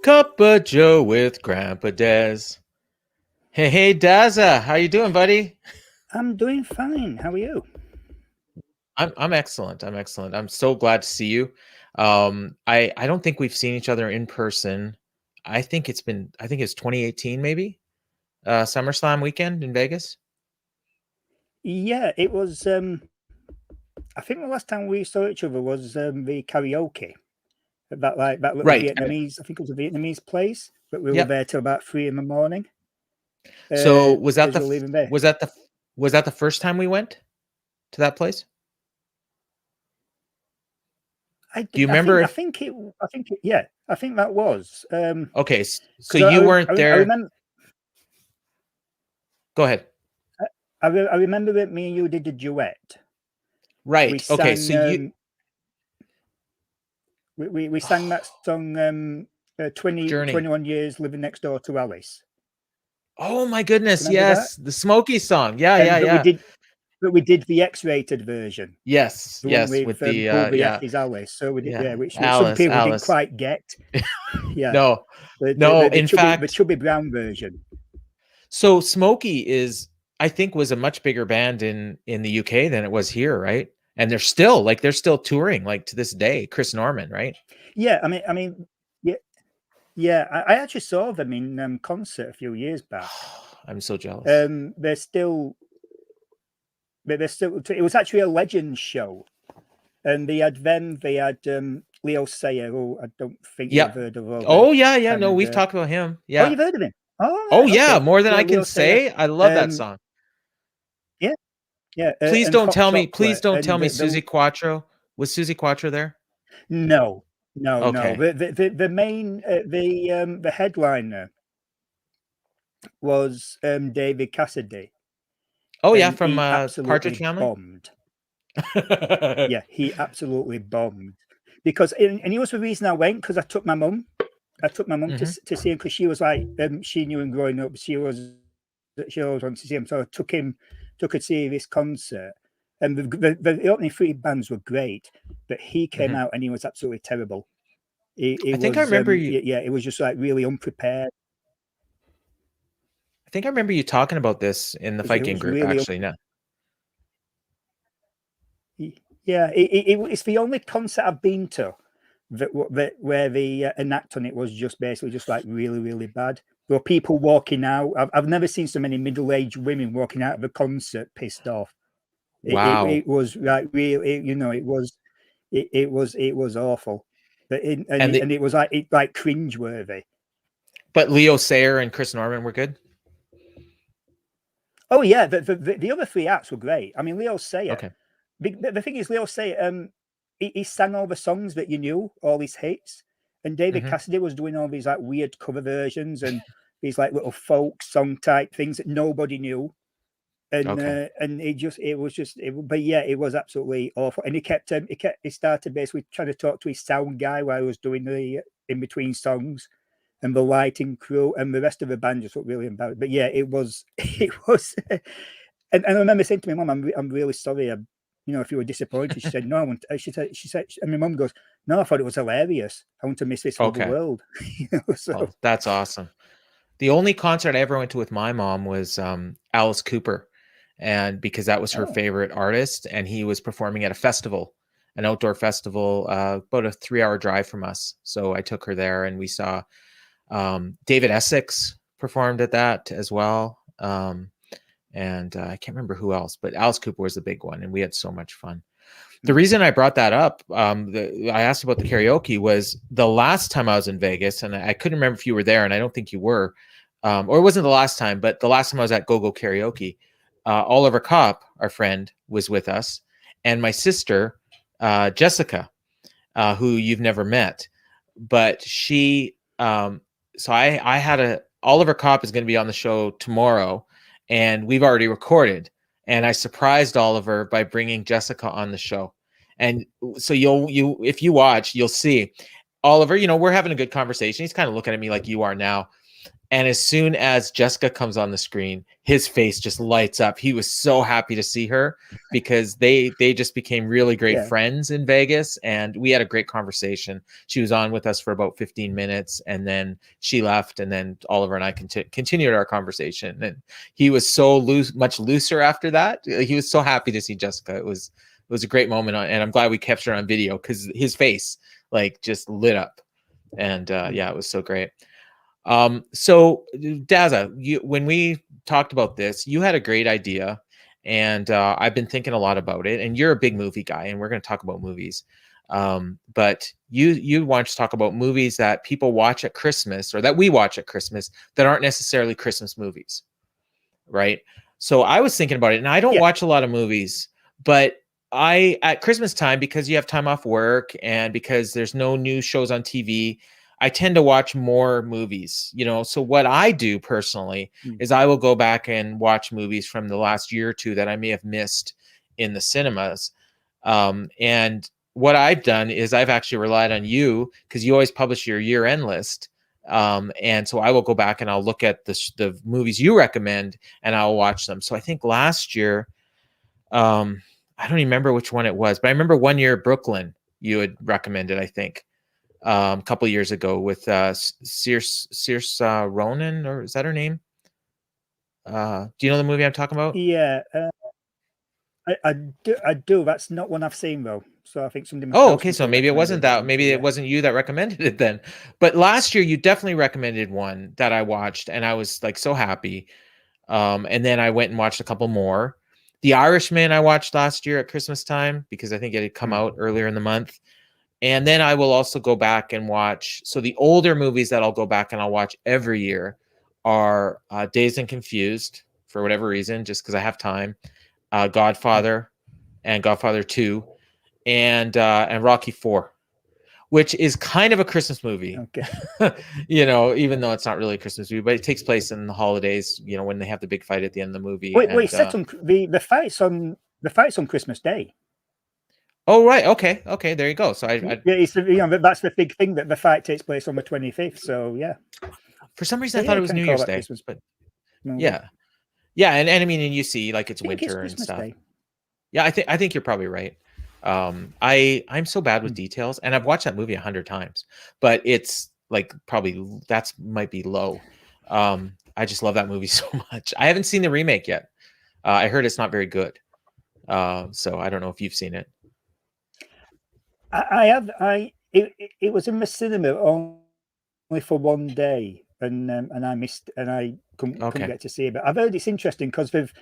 Cup of Joe with Grampa Dez. Hey, Dazza, how you doing, buddy? I'm doing fine. How are you? I'm excellent. I'm excellent. I'm so glad to see you. I don't think we've seen each other in person. I think it's 2018 maybe. SummerSlam weekend in Vegas. Yeah, it was. I think the last time we saw each other was the karaoke at that little Right. Vietnamese. I think it was a Vietnamese place, but we were Yep. there till about 3 in the morning. So As we were leaving there. was that the first time we went to that place? Do you remember I if think it. Yeah, I think that was. Okay, so Because you weren't I there. remember. Go ahead. I remember that me and you did a duet. We Right. Okay, so you sang. We sang that song. 20, Journey. 21 years living next door to Alice. Oh my goodness, Remember that? yes, the Smokey song. Yeah, yeah, But yeah. we did the X-rated version, Yes, the one yes, with with the Pull the F yeah, is Alice. So we did, yeah, yeah, which some Alice, people didn't Alice. quite get. Yeah, No, no, in the fact, Chubby Brown version. so Smokey I think was a much bigger band in the UK than it was here, right? And they're still touring like to this day. Chris Norman, right? Yeah, yeah, yeah. I actually saw them in concert a few years back. I'm so jealous. They're still. It was actually a Legends show, and they had Leo Sayer, who I don't think Yeah. you've heard of. Oh yeah. No, we've talked about him. Oh, Yeah. you've heard of him? Oh, Oh right, yeah, okay. more than Yeah, I can Leo Sayer. say. I love that song. Yeah, yeah. Please And don't Hot tell me. Please Chocolate. don't tell And me Susie Quattro. Was Susie Quattro there? no. Okay. The main the headliner was David Cassidy. Oh yeah, And from he Partridge absolutely Family. bombed. Yeah, he absolutely bombed. Because and he was the reason I went, because I took my mum. I took my mum to see him, because she was like she knew him growing up. She always wanted to see him, so I took her to see this concert. And the opening three bands were great, but he came out and he was absolutely terrible. I think I remember you. Yeah, it was just like really unprepared. I think I remember you talking about this in the Fight Game group. Really Actually, no. Yeah, it's the only concert I've been to where the an act on it was just basically just like really bad. There were people walking out. I've never seen so many middle-aged women walking out of a concert pissed off. Wow. It was like really, it was awful. But it was like cringeworthy. But Leo Sayer and Chris Norman were good. Oh yeah, the other three acts were great. I mean, Leo Sayer. Okay. The thing is, Leo Sayer, he sang all the songs that you knew, all his hits, and David Cassidy was doing all these like weird cover versions and these like little folk song type things that nobody knew. And but yeah, it was absolutely awful. And he started basically trying to talk to his sound guy while he was doing the in between songs, and the lighting crew and the rest of the band just looked really embarrassed. But yeah, it was. And I remember saying to my mum, "I'm really sorry. If you were disappointed." She said, "No, I want." She said, and my mum goes, "No, I thought it was hilarious. I want to miss this for the world." Oh, that's awesome. The only concert I ever went to with my mom was Alice Cooper, and because that was her favorite artist, and he was performing at a festival, an outdoor festival, about a 3-hour drive from us. So I took her there, and we saw David Essex performed at that as well. And I can't remember who else, but Alice Cooper was the big one, and we had so much fun. The reason I brought that up, I asked about the karaoke, was the last time I was in Vegas, and I couldn't remember if you were there, and I don't think you were, or it wasn't the last time, but the last time I was at Go Karaoke, Oliver Kopp, our friend, was with us, and my sister, Jessica, who you've never met, but she, so I had Oliver Kopp is going to be on the show tomorrow, and we've already recorded. And I surprised Oliver by bringing Jessica on the show. And so if you watch, you'll see Oliver, we're having a good conversation. He's kind of looking at me like you are now. And as soon as Jessica comes on the screen, his face just lights up. He was so happy to see her because they just became really great friends in Vegas, and we had a great conversation. She was on with us for about 15 minutes, and then she left, and then Oliver and I continued our conversation. And he was so much looser after that. He was so happy to see Jessica. It was a great moment, and I'm glad we captured it on video because his face like just lit up, and yeah, it was so great. So Dazza, when we talked about this, you had a great idea, and I've been thinking a lot about it, and you're a big movie guy, and we're going to talk about movies. But you want to talk about movies that people watch at Christmas, or that we watch at Christmas, that aren't necessarily Christmas movies, right? So I was thinking about it, and I don't watch a lot of movies, but at Christmas time, because you have time off work and because there's no new shows on TV, I tend to watch more movies, So what I do personally is I will go back and watch movies from the last year or two that I may have missed in the cinemas. And what I've done is I've actually relied on you, because you always publish your year-end list. And so I will go back and I'll look at the movies you recommend and I'll watch them. So I think last year, I don't remember which one it was, but I remember one year Brooklyn you had recommended, I think. A couple of years ago with Saoirse Ronan, or is that her name? Do you know the movie I'm talking about? Yeah, I do. That's not one I've seen though, so I think somebody. Oh, okay. So maybe it wasn't that. Maybe it wasn't you that recommended it then. But last year you definitely recommended one that I watched, and I was like so happy. And then I went and watched a couple more. The Irishman I watched last year at Christmas time because I think it had come out earlier in the month. And then I will also go back and watch. So the older movies that I'll go back and I'll watch every year are Dazed and Confused, for whatever reason, just because I have time. Godfather and Godfather 2 and Rocky 4, which is kind of a Christmas movie. Okay. Even though it's not really a Christmas movie, but it takes place in the holidays, when they have the big fight at the end of the movie. Wait, set on the fight's on Christmas Day. Oh, right. Okay. There you go. So it's that's the big thing, that the fight takes place on the 25th. So yeah. For some reason, I thought it was New Year's Day. Christmas, but yeah. And I mean, and you see, like it's winter and stuff. Day. Yeah, I think you're probably right. I'm so bad with details, and I've watched that movie 100 times, but it's like probably might be low. I just love that movie so much. I haven't seen the remake yet. I heard it's not very good. So I don't know if you've seen it. I have. It was in the cinema only for one day, and I missed, and I couldn't get to see it. But I've heard it's interesting because they've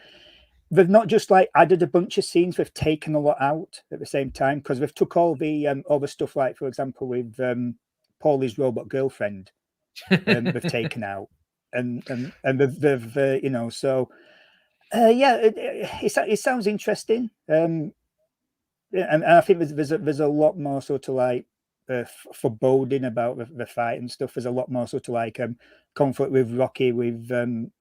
not just like added a bunch of scenes; they've taken a lot out at the same time, because they've took all the stuff, like for example with Paulie's robot girlfriend, they've taken out, and they've so it sounds interesting. And I think there's a lot more sort of like foreboding about the fight and stuff. There's a lot more sort of like conflict with Rocky, with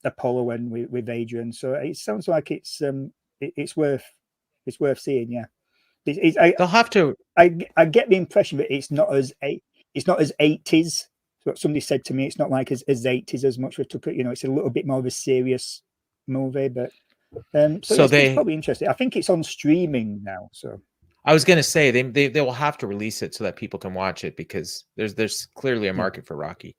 Apollo, and with Adrian. So it sounds like it's worth seeing. Yeah, they'll have to. I get the impression that it's not as 80s. What somebody said to me, it's not like as 80s as much. We took it, it's a little bit more of a serious movie, but it's probably interesting. I think it's on streaming now, so. I was going to say they will have to release it so that people can watch it, because there's clearly a market for Rocky,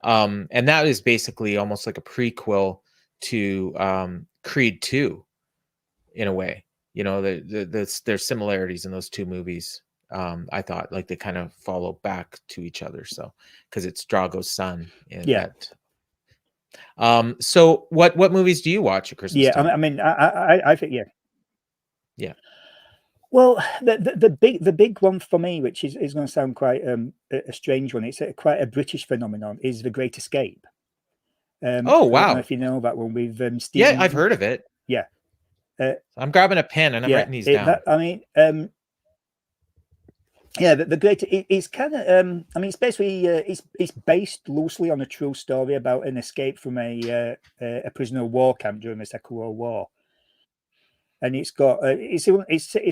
and that is basically almost like a prequel to Creed 2 in a way. There's similarities in those two movies. I thought like they kind of follow back to each other, so because it's Drago's son. So what movies do you watch at Christmas time? I mean, I think yeah. Well, the big one for me, which is going to sound quite a strange one, it's quite a British phenomenon, is The Great Escape. Oh wow! I don't know if you know that one with Stephen. Yeah, I've heard of it. Yeah, I'm grabbing a pen and I'm writing these down. The Great. It's kind of. It's basically. It's based loosely on a true story about an escape from a prisoner of war camp during the Second World War. And it's got it's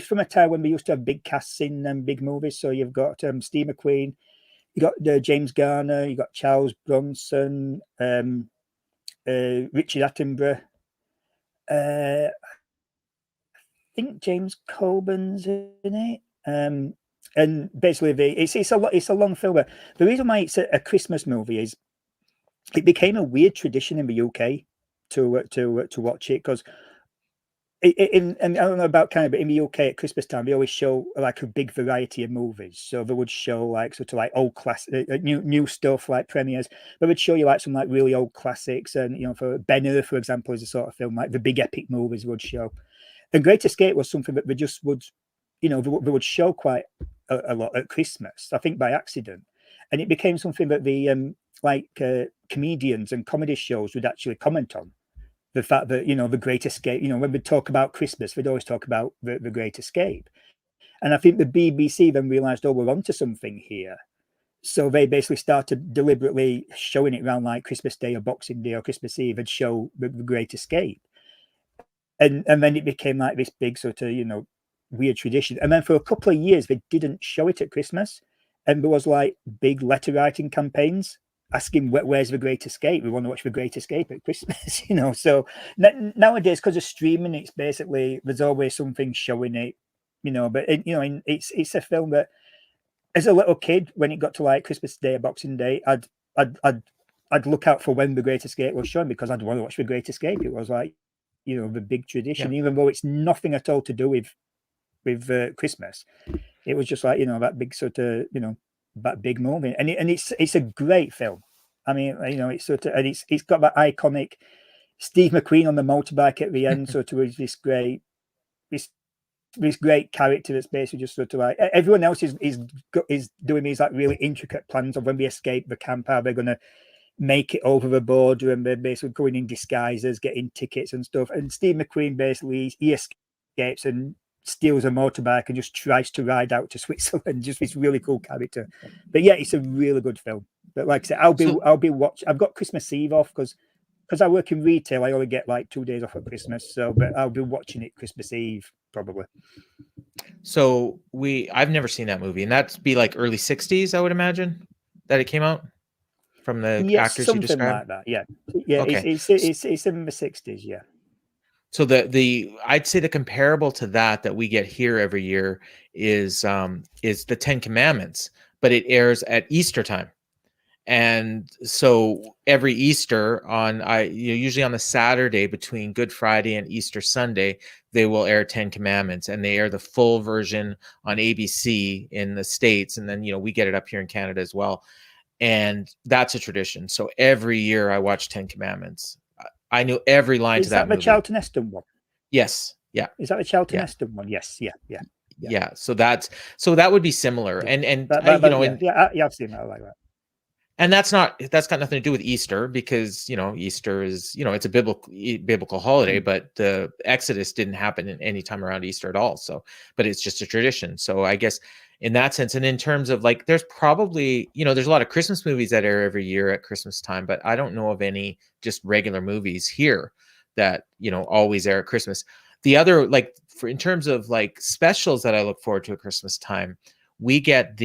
from a time when we used to have big casts in big movies. So you've got Steve McQueen, You got James Garner, you got Charles Bronson, Richard Attenborough. I think James Colburn's in it. And basically, it's a long film. But the reason why it's a Christmas movie is it became a weird tradition in the UK to watch it, because and I don't know about Canada, but in the UK at Christmas time, they always show like a big variety of movies. So they would show like sort of like old new stuff like premieres. They would show you like some like really old classics, and for Ben Hur, for example, is a sort of film like the big epic movies would show. And Great Escape was something that they just would, they would show quite a lot at Christmas, I think by accident, and it became something that the comedians and comedy shows would actually comment on. The fact that the Great Escape, when we talk about Christmas, we'd always talk about the Great Escape. And I think the BBC then realised, oh, we're onto something here. So they basically started deliberately showing it around like Christmas Day or Boxing Day or Christmas Eve, and show the Great Escape. And then it became like this big sort of weird tradition. And then for a couple of years they didn't show it at Christmas, and there was like big letter writing campaigns asking, where's the Great Escape? We want to watch the Great Escape at Christmas. So nowadays, because of streaming, it's basically there's always something showing it. But it's a film that, as a little kid, when it got to like Christmas Day or Boxing Day, I'd look out for when the Great Escape was shown, because I'd want to watch the Great Escape. It was like the big tradition, even though it's nothing at all to do with Christmas. It was just like that big sort of that big movie, and it's a great film. I mean, it's sort of, and it's got that iconic Steve McQueen on the motorbike at the end, sort of with this great character that's basically just sort of like, everyone else is doing these like really intricate plans of when they escape the camp, how they're going to make it over the border, and they're basically going in disguises, getting tickets and stuff. And Steve McQueen basically he escapes and steals a motorbike and just tries to ride out to Switzerland. Just this really cool character. But yeah, it's a really good film. But like I said, I'll be watching. I've got Christmas Eve off because I work in retail. I only get like 2 days off at Christmas, but I'll be watching it Christmas Eve probably. So I've never seen that movie, and that'd be like early 60s, I would imagine, that it came out from the actors you described. Something like that. Yeah. Okay. It's in the 60s. Yeah. So I'd say the comparable to that we get here every year is the Ten Commandments, but it airs at Easter time. And so every Easter usually on the Saturday between Good Friday and Easter Sunday, they will air 10 Commandments, and they air the full version on ABC in the States. And then, we get it up here in Canada as well. And that's a tradition. So every year I watch 10 Commandments. I knew every line to that movie. Is that the Charlton Heston one? Yes. Yeah. Is that the Charlton Heston one? Yes. Yeah. So that would be similar. Yeah. And I've seen that. I like that. And that's got nothing to do with Easter, because Easter is it's a biblical holiday, but the Exodus didn't happen in any time around Easter at all. So, but it's just a tradition. So I guess in that sense, and in terms of like, there's probably there's a lot of Christmas movies that air every year at Christmas time, but I don't know of any just regular movies here that always air at Christmas. The other, in terms of like specials that I look forward to at Christmas time, we get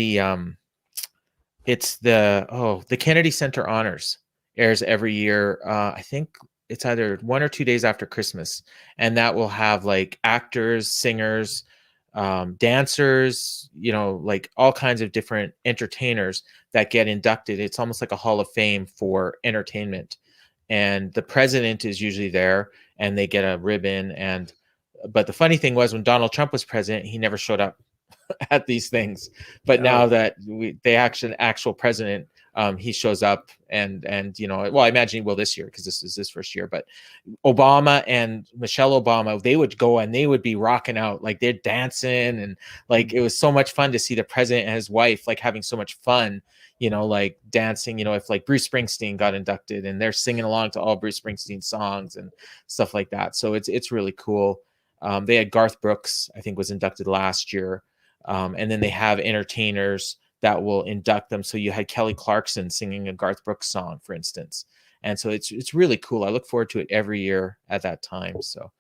it's the Kennedy Center Honors airs every year. I think it's either 1 or 2 days after Christmas, and that will have like actors, singers, dancers, like all kinds of different entertainers that get inducted. It's almost like a Hall of Fame for entertainment, and the president is usually there, and they get a ribbon. But the funny thing was, when Donald Trump was president, he never showed up at these things, but now that the actual president, he shows up, and well, I imagine he will this year because this is his first year. But Obama and Michelle Obama, they would go and they would be rocking out, like they're dancing, and like it was so much fun to see the president and his wife like having so much fun, like dancing. If like Bruce Springsteen got inducted, and they're singing along to all Bruce Springsteen songs and stuff like that. So it's really cool. They had Garth Brooks, I think, was inducted last year. And then they have entertainers that will induct them. So you had Kelly Clarkson singing a Garth Brooks song, for instance. And so it's really cool. I look forward to it every year at that time. So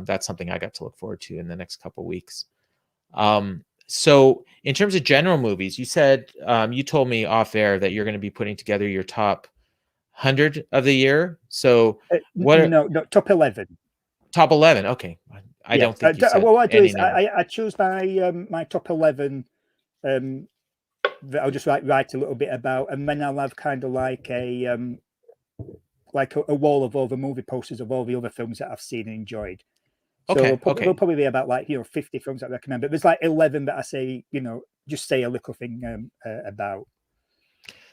that's something I got to look forward to in the next couple of weeks. So In terms of general movies, you said you told me off air that you're going to be putting together your top 100 of the year. So what are No, top 11. top 11? Okay, I don't think you said what I do any is number. I choose my top 11 that I'll just write a little bit about, and then I'll have kind of like a wall of all the movie posters of all the other films that I've seen and enjoyed. So Okay, there'll probably be about 50 films I recommend, but there's like 11 that I say, just say a little thing about.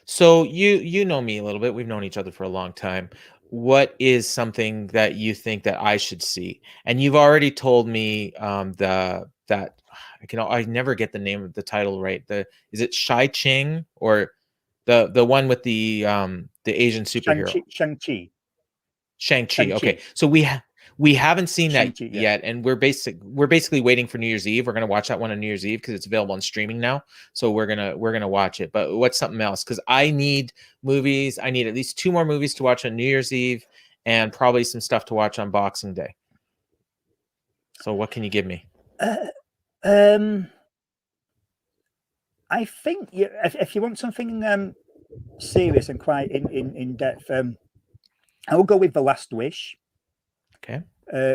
So you know me a little bit. We've known each other for a long time. What is something that you think that I should see? And you've already told me that I never get the name of the title right. Is it Shai Ching or the one with the Asian superhero? Shang-Chi. Shang-Chi. Okay. So we haven't seen that Shang-Chi, yet, and we're basically waiting for New Year's Eve. We're gonna watch that one on New Year's Eve because it's available on streaming now. So we're gonna watch it. But what's something else? Because I need movies. I need at least 2 more movies to watch on New Year's Eve, and probably some stuff to watch on Boxing Day. So what can you give me? I think if you want something serious and quite in depth, I'll go with The Last Wish. Okay.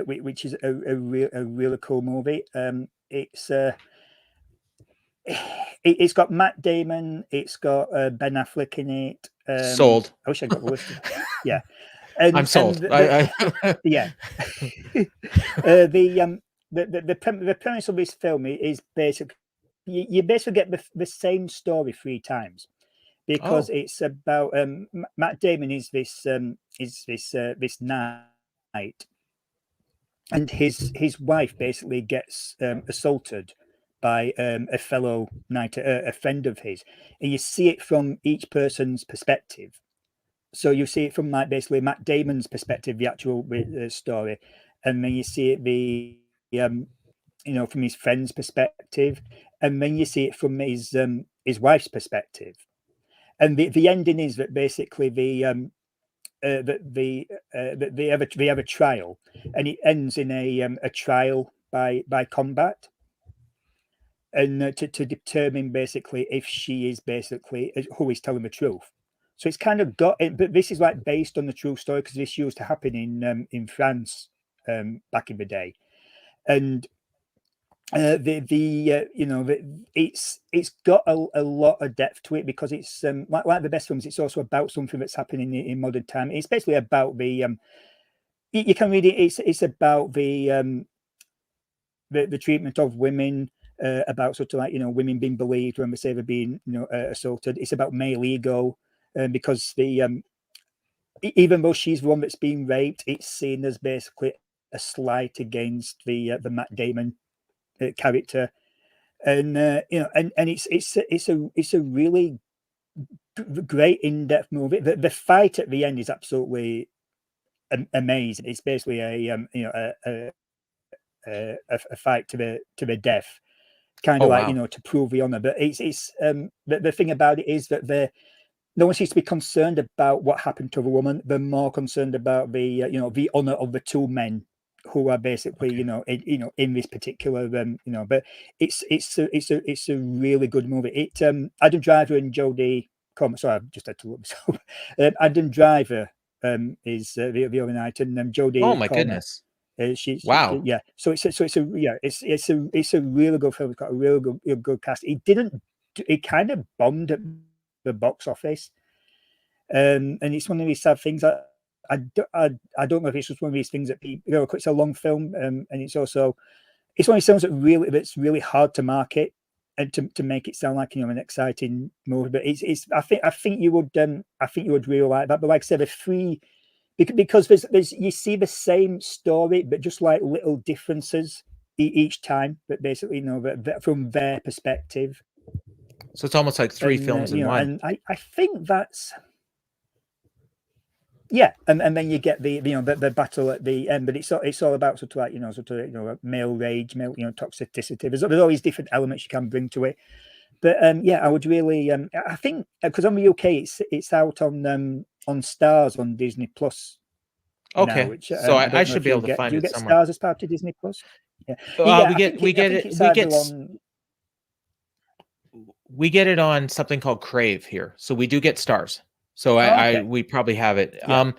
Which is a really cool movie. It's got Matt Damon. It's got Ben Affleck in it. Sold. I wish I got the list. Yeah, I'm sold. Yeah. The premise of this film is basically you basically get the same story 3 times, because it's about Matt Damon is this knight, and his wife basically gets assaulted by a fellow knight, a friend of his, and you see it from each person's perspective. So you see it from basically Matt Damon's perspective, the actual story, and then you see it from his friend's perspective, and then you see it from his wife's perspective. And the ending is that basically they have a trial, and it ends in a trial by combat, and to determine basically if she is basically who is telling the truth. So it's kind of got it, but this is like based on the true story, because this used to happen in France back in the day, and it's got a lot of depth to it, because it's like the best films. It's also about something that's happening in modern time. It's basically about the you can read it. It's about the treatment of women, about sort of like women being believed when they say they're being assaulted. It's about male ego, because even though she's the one that's being raped, it's seen as basically a slight against the Matt Damon character, and it's a really great in-depth movie. The fight at the end is absolutely amazing. It's basically a fight to the death, kind of to prove the honor. But it's the thing about it is that no one seems to be concerned about what happened to the woman. They're more concerned about the the honor of the 2 men who are basically in this particular But it's a really good movie. It Adam Driver and Jodie Comer. Sorry, I've just had to look this up. Adam Driver is the other night, and Jodie Oh my Comer, goodness! Wow. Yeah. So it's a really good film. It's got a really good cast. It kind of bombed at the box office, and it's one of these sad things. I don't know if it's just one of these things that people, it's a long film, and it's one of these films that's really hard to market and to make it sound like an exciting movie. But I think you would really like that. But like I said, the 3, because there's you see the same story, but just like little differences each time. But basically, from their perspective. So it's almost like 3 films in one. And I think that's. Yeah, and then you get the the battle at the end, but it's all about sort of male rage, male toxicity. There's all these different elements you can bring to it. But I would really I think because on the UK it's out on Stars on Disney Plus. Okay, now, which, so I don't know should if be able to get. find Do you it get somewhere. Stars as part of Disney Plus? Yeah, We get We get it on something called Crave here, so we do get stars. So Okay. we probably have it. Yeah.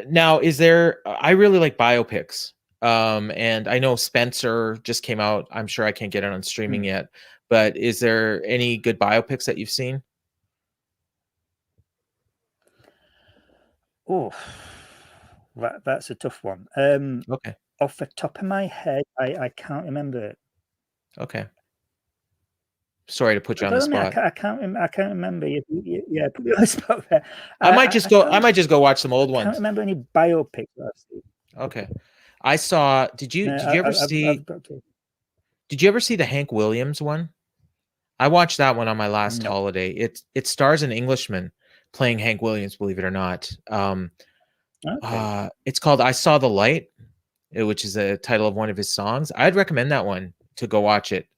Now, is there? I really like biopics, and I know Spencer just came out. I'm sure I can't get it on streaming yet, but is there any good biopics that you've seen? Oh, that's a tough one. Okay. Off the top of my head, I can't remember it. Okay. Sorry to put you on the But I mean, spot. I can't remember. Yeah, put me on the spot there. I might just go watch some old I can't ones. remember any biopics that I've seen. Okay. I saw. Did you ever see? I've got to. Did you ever see the Hank Williams one? I watched that one on my last No. holiday. It stars an Englishman playing Hank Williams, believe it or not. Okay. It's called "I Saw the Light," which is a title of one of his songs. I'd recommend that one to go watch it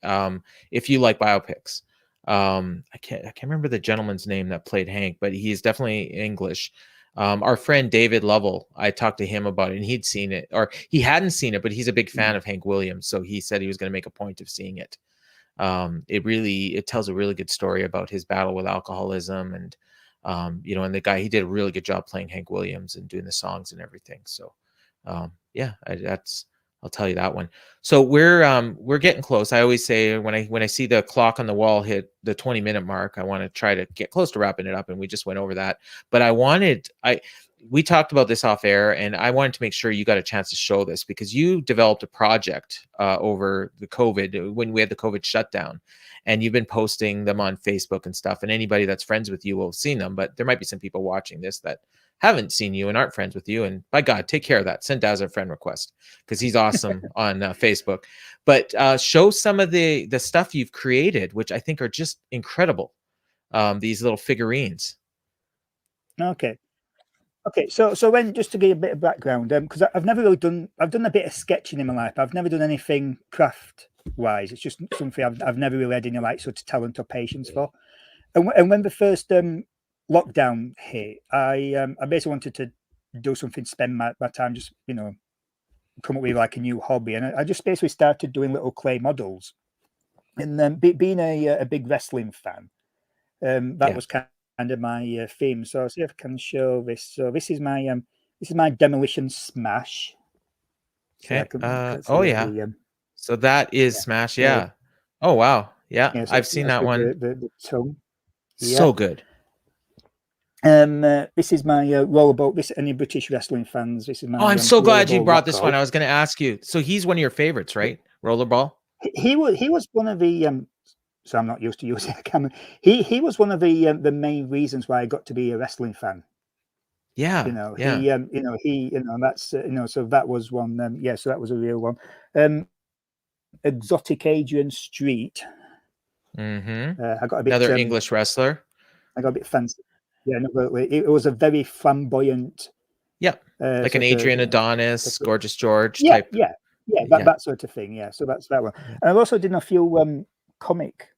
if you like biopics. I can't remember the gentleman's name that played Hank, but he's definitely English. Our friend David Lovell, I talked to him about it, and he'd seen it, or he hadn't seen it, but he's a big fan of Hank Williams, so he said he was going to make a point of seeing it. It tells a really good story about his battle with alcoholism, and and the guy, he did a really good job playing Hank Williams and doing the songs and everything. So I'll tell you that one. So we're getting close. I always say when I see the clock on the wall hit the 20-minute mark, I want to try to get close to wrapping it up, and we just went over that. But we talked about this off air, and I wanted to make sure you got a chance to show this, because you developed a project over the COVID, when we had the COVID shutdown, and you've been posting them on Facebook and stuff, and anybody that's friends with you will have seen them, but there might be some people watching this that haven't seen you and aren't friends with you, and by God, take care of that. Send Dazza a friend request, because he's awesome on Facebook. But show some of the stuff you've created, which I think are just incredible. These little figurines. Okay. So when, just to give a bit of background, because I've never really I've done a bit of sketching in my life. I've never done anything craft wise. It's just something I've never really had any like sort of talent or patience for. And when the first lockdown hit, I basically wanted to do something, spend my time, just come up with like a new hobby, and I just basically started doing little clay models. And then being a big wrestling fan, that was kind of my theme. So I'll see if I can show this. So this is my demolition smash. Okay. So so that is Smash. Yeah. Oh wow. Yeah, so I've seen that one. The tongue. So good. This is my rollerball. This, any British wrestling fans? This is my. Oh, I'm so glad you brought this one. I was going to ask you. So he's one of your favorites, right? Rollerball. He was one of the. So I'm not used to using a camera. He was one of the main reasons why I got to be a wrestling fan. Yeah. That's so that was one. So that was a real one. Exotic Adrian Street. Mm-hmm. I got a bit another English wrestler. I got a bit fancy. Yeah, no, it was a very flamboyant. Yeah, like an Adrian Adonis, Gorgeous George type. Yeah, that sort of thing. Yeah, so that's that one. And I've also done a few comic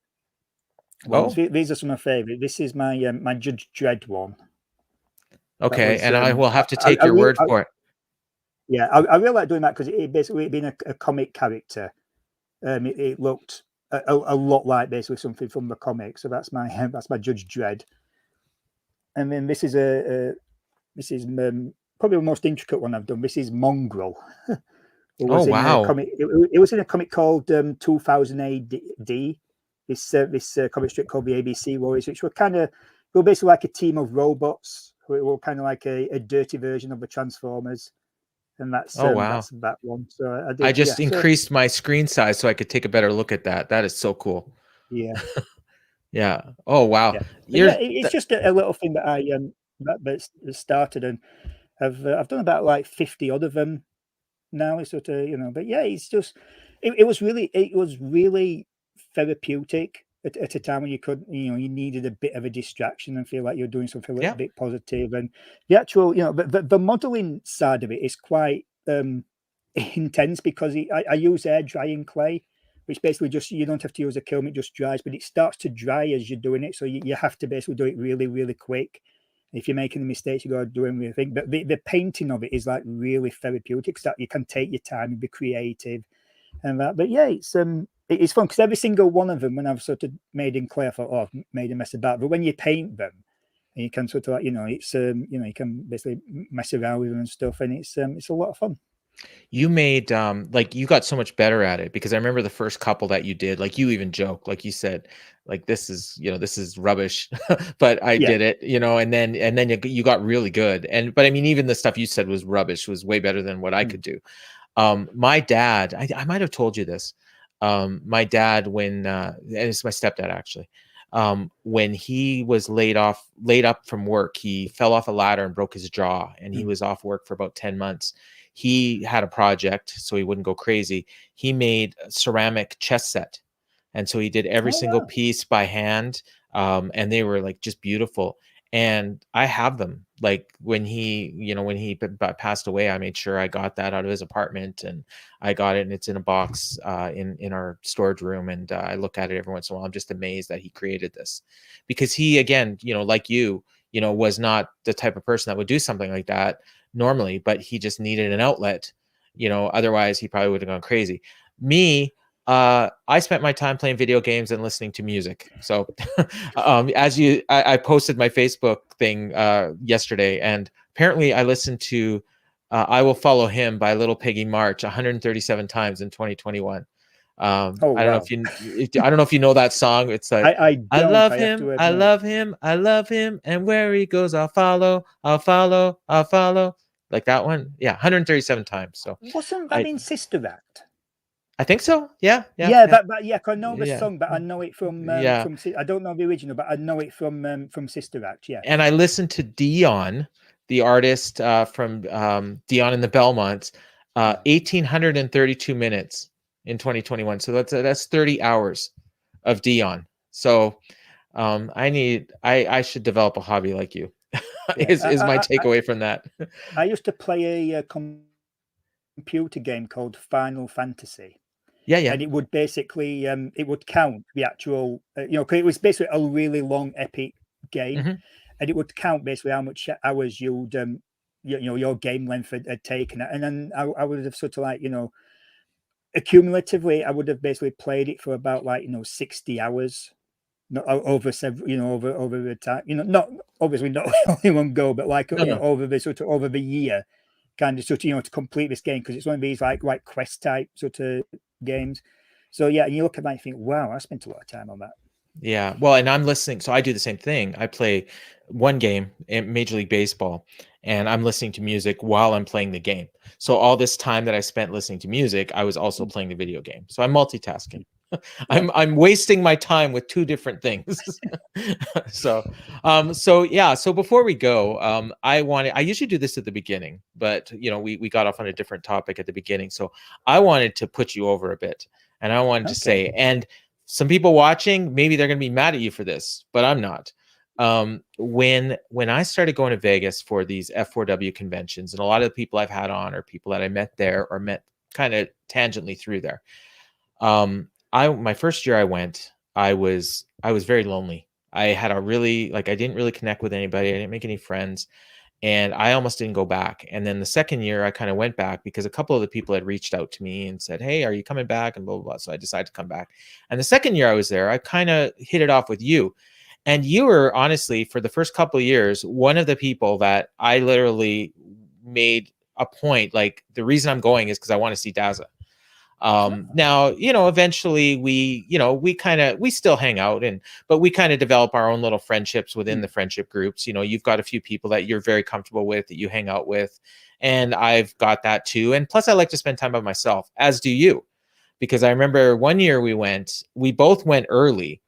ones. These are some of my favorite. This is my my Judge Dredd one. Okay, and I will have to take your word for it. Yeah, I really like doing that, because it basically being a comic character. It looked a lot like basically something from the comic. So that's my Judge Dredd. And then this is probably the most intricate one I've done. This is Mongrel. Wow! It was in a comic called 2000 AD. This comic strip called the ABC Warriors, which were basically like a team of robots who were kind of like a dirty version of the Transformers. And that's that's that one. So I just increased my screen size so I could take a better look at that. That is so cool. Yeah. Yeah. Oh wow. Yeah. It's just a little thing that I that started, and I've done about like 50 odd of them now. It's sort of but yeah, it's just it was really therapeutic at a time when you could you needed a bit of a distraction and feel like you're doing something a little bit positive. And the actual the modeling side of it is quite intense, because I use air drying clay, which basically just, you don't have to use a kiln, it just dries, but it starts to dry as you're doing it. So you have to basically do it really, really quick. If you're making the mistakes, you got to do everything. But the painting of it is like really therapeutic, so that you can take your time and be creative and that. But yeah, it's fun because every single one of them, when I've sort of made in clay, I thought, oh, I've made a mess about. But when you paint them, and you can sort of like, it's you can basically mess around with them and stuff, and it's a lot of fun. You made like you got so much better at it, because I remember the first couple that you did, like you even joked, like you said, like this is rubbish, but I did it, and then you got really good. But I mean, even the stuff you said was rubbish was way better than what I could do. My dad, I might have told you this. My dad, when and it's my stepdad actually, when he was laid up from work, he fell off a ladder and broke his jaw, and he was off work for about 10 months. He had a project so he wouldn't go crazy. He made a ceramic chess set. And so he did every single piece by hand. And they were like just beautiful. And I have them. Like when he passed away, I made sure I got that out of his apartment, and I got it, and it's in a box in our storage room. And I look at it every once in a while. I'm just amazed that he created this, because he, again, like you, was not the type of person that would do something like that normally, but he just needed an outlet, otherwise he probably would have gone crazy. Me, I spent my time playing video games and listening to music. So I posted my Facebook thing yesterday, and apparently I listened to I Will Follow Him by Little Piggy March 137 times in 2021. I don't know if you know that song. It's like, I love him, I love him, I love him, and where he goes, I'll follow, I'll follow, I'll follow. Like that one. Yeah, 137 times. So wasn't that in Sister Act? I think so. Yeah. I know the song, but I know it from I don't know the original, but I know it from Sister Act. Yeah. And I listened to Dion, the artist from Dion and the Belmonts, 1,832 minutes in 2021. So that's 30 hours of Dion. So I should develop a hobby like you. is my takeaway from that. I used to play a computer game called Final Fantasy. Yeah. And it would basically it would count the actual because it was basically a really long epic game, and it would count basically how much hours you'd your game length had taken, and then I would have sort of like accumulatively I would have basically played it for about 60 hours. Not over several, over the time, not obviously not only one go, but over the year, kind of sort of to complete this game, because it's one of these like quest type sort of games. So yeah, and you look at that and think, wow, I spent a lot of time on that. Yeah, well, and I'm listening, so I do the same thing. I play one game in Major League Baseball, and I'm listening to music while I'm playing the game. So all this time that I spent listening to music, I was also playing the video game. So I'm multitasking. I'm wasting my time with two different things. So before we go, I usually do this at the beginning, but we got off on a different topic at the beginning. So I wanted to put you over a bit, and I wanted to say, and some people watching, maybe they're going to be mad at you for this, but I'm not. When I started going to Vegas for these F4W conventions, and a lot of the people I've had on are people that I met there or met kind of tangentially through there. My first year I went, I was very lonely. I had I didn't really connect with anybody. I didn't make any friends, and I almost didn't go back. And then the second year I kind of went back because a couple of the people had reached out to me and said, "Hey, are you coming back?" and blah, blah, blah. So I decided to come back. And the second year I was there, I kind of hit it off with you. And you were honestly, for the first couple of years, one of the people that I literally made a point. Like, the reason I'm going is because I want to see Dazza. Now, eventually we still hang out, but we kind of develop our own little friendships within the friendship groups. You've got a few people that you're very comfortable with, that you hang out with, and I've got that too. And plus I like to spend time by myself, as do you, because I remember one year we both went early,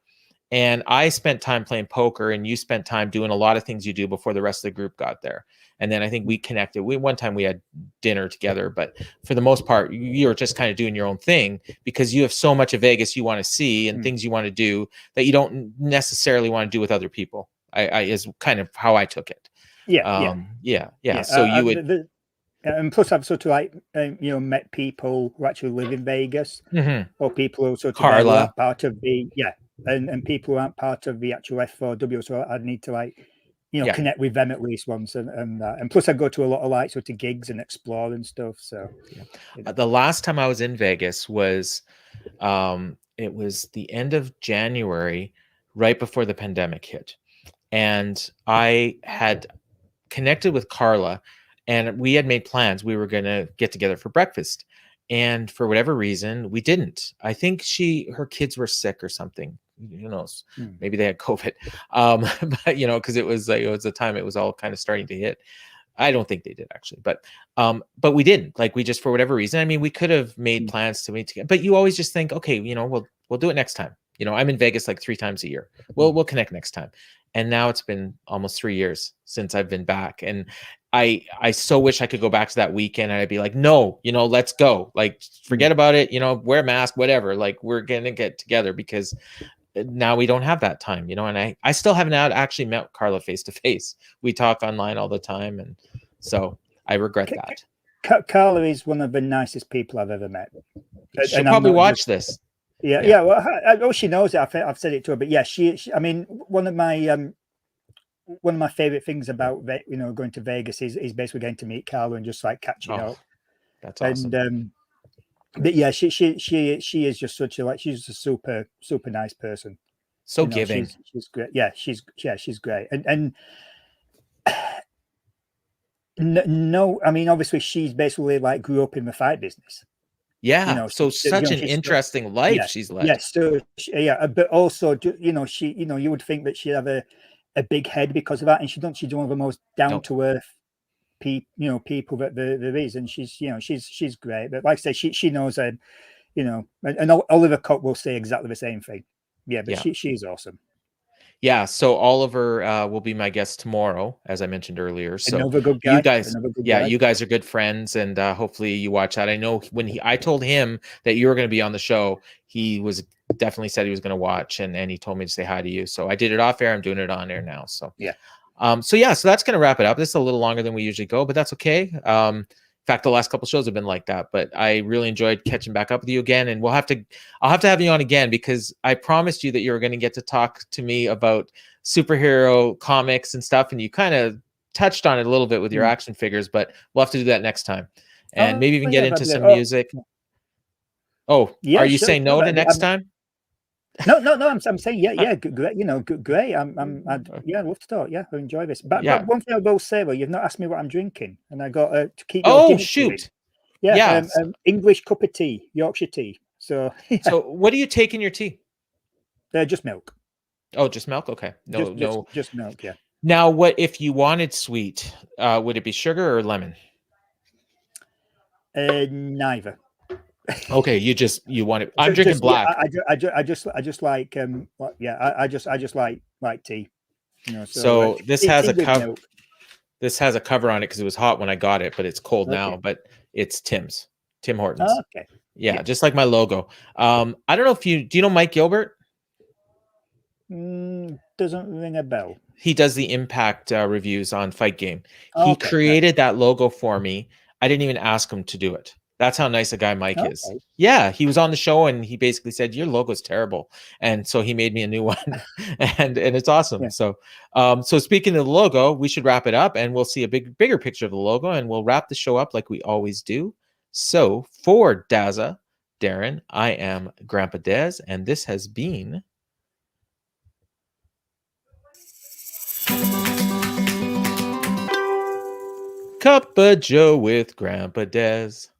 and I spent time playing poker, and you spent time doing a lot of things you do before the rest of the group got there. And then I think we connected. One time we had dinner together, but for the most part, you were just kind of doing your own thing, because you have so much of Vegas you want to see and things you want to do that you don't necessarily want to do with other people. I is kind of how I took it. Yeah. So you would. And plus, I've sort of met people who actually live in Vegas, or people who sort of aren't part of the and people who aren't part of the actual F4W. So I'd need to connect with them at least once, and plus I go to a lot of sort of gigs and explore and stuff. So the last time I was in Vegas was it was the end of January, right before the pandemic hit. And I had connected with Carla, and we had made plans. We were going to get together for breakfast. And for whatever reason, we didn't. I think her kids were sick or something. Who knows? Maybe they had COVID. But because it was the time it was all kind of starting to hit. I don't think they did actually, but we didn't. Like, we just, for whatever reason, I mean, we could have made plans to meet together, but you always just think, okay, we'll do it next time. I'm in Vegas like 3 times a year. We'll connect next time. And now it's been almost 3 years since I've been back. And I so wish I could go back to that weekend and I'd be like, no, let's go. Like, forget about it, wear a mask, whatever. Like, we're going to get together, because now we don't have that time, and I still haven't actually met Carla face to face. We talk online all the time. And so I regret that. Carla is one of the nicest people I've ever met. She'll probably watch this. Yeah. Well, she knows it. I've said it to her, but yeah, she I mean, one of my favorite things about going to Vegas is basically getting to meet Carla and just like catching up. That's awesome. And but yeah, she is just she's a super nice person. So giving. She's great. Yeah, she's great. And no, I mean, obviously she's basically like grew up in the fight business. Yeah. So such an interesting life she's led. Yes. So but also, she, you would think that she'd have a big head because of that, and she don't. She's one of the most down to earth people that there is, and she's great. But like I say, she knows and Oliver Cook will say exactly the same thing. Yeah, but she's awesome. Yeah, so Oliver will be my guest tomorrow, as I mentioned earlier. So another good guy. You guys are good friends, and hopefully you watch that. I know when I told him that you were going to be on the show, he was definitely said he was going to watch, and he told me to say hi to you. So I did it off air. I'm doing it on air now. So yeah. So that's going to wrap it up. This is a little longer than we usually go, but that's okay. In fact, the last couple of shows have been like that, but I really enjoyed catching back up with you again. And I'll have to have you on again, because I promised you that you were going to get to talk to me about superhero comics and stuff. And you kind of touched on it a little bit with your action figures, but we'll have to do that next time. And maybe even get into some music. Oh, yeah, are you saying no to next time? No. I'm saying great. Great. I'd love to talk. Yeah, I enjoy this. But one thing I will say, well, you've not asked me what I'm drinking, and I got to keep. Oh shoot! Yeah. English cup of tea, Yorkshire tea. So. So what do you take in your tea? Just milk. Oh, just milk. Okay. Just milk. Yeah. Now, what if you wanted sweet? Would it be sugar or lemon? Neither. Okay, you want it. I'm drinking black. I just like I just like tea. So this has a cover. This has a cover on it because it was hot when I got it, but it's cold now. But it's Tim Hortons. Oh, okay. Yeah, just like my logo. I don't know if do you know Mike Gilbert? Doesn't ring a bell. He does the Impact reviews on Fight Game. He created that logo for me. I didn't even ask him to do it. That's how nice a guy Mike is. Yeah, he was on the show and he basically said, your logo's terrible. And so he made me a new one. and it's awesome. Yeah. So speaking of the logo, we should wrap it up and we'll see a bigger picture of the logo and we'll wrap the show up like we always do. So for Dazza, Darren, I am Grampa Dez, and this has been Cup of Joe with Grampa Dez.